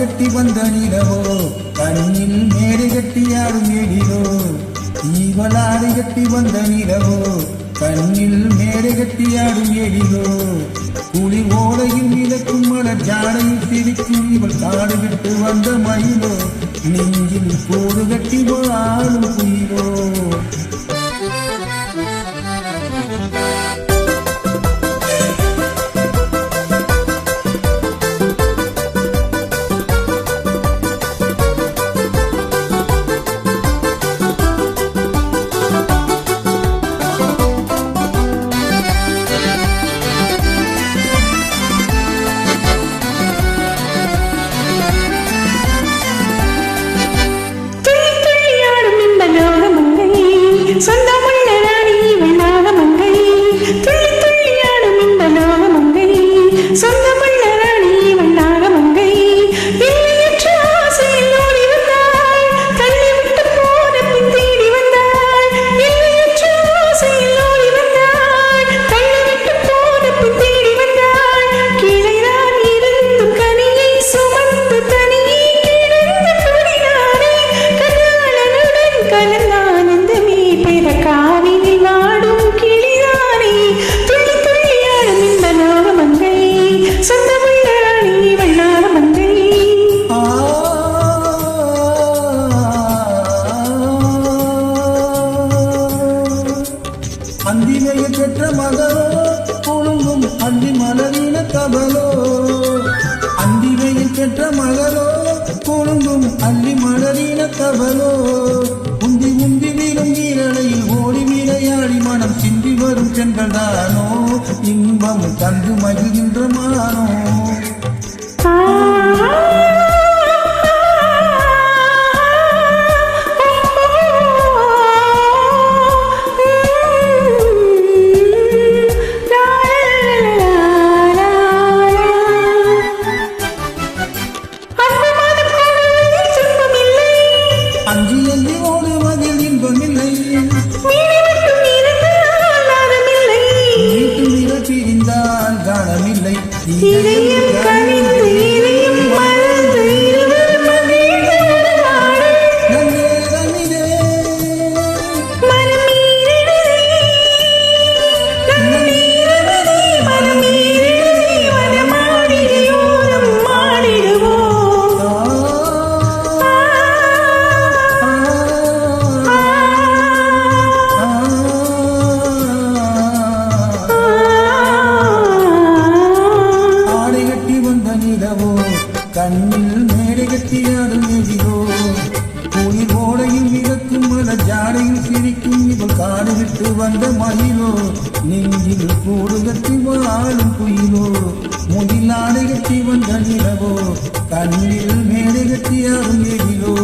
கட்டி வந்த நிலவோ கண்ணில் மேடை கட்டியாடும் எழிலோ இவளாடை கட்டி வந்த நிலவோ கண்ணில் மேடை கட்டியாடும் எழிலோ குளி ஓடையில் மிதக்கும் மலர் ஜாடையில் சிரிக்கும் இவள் காடு விட்டு வந்த மயிலோ நெஞ்சில் கூடு கட்டி ஆளும் குயிலோ அந்திமையை பெற்ற மகளோ குழுங்கும் அந்தி மலரின கபலோ அந்திமையை பெற்ற மகளோ குழுங்கும் அள்ளி மலரின கபலோ உந்தி உந்தி வீரும் ஈரலையில் ஓடி விளையாடி மனம் சிந்தி வரும் சென்றதானோ இன்பம் தந்து மகிழ்கின்ற மானோ அஞ்சி அஞ்சி ஓடுவதில் இன்பமில்லை வீட்டு நிற பிரிந்தால் காணமில்லை கண்ணில் மேடை கட்டியாடும் எதிரோ குளிர் ஓடையில் மிதக்கும் மலர் ஜாடையில் சிரிக்கும் இவள் காடு விட்டு வந்த மயிலோ நெஞ்சில் கூடு கட்டி வாழும் குயிலோ முதில் ஆடை கட்டி வந்த நிலவோ கண்ணில் மேடை கட்டியாடும் எதிரோ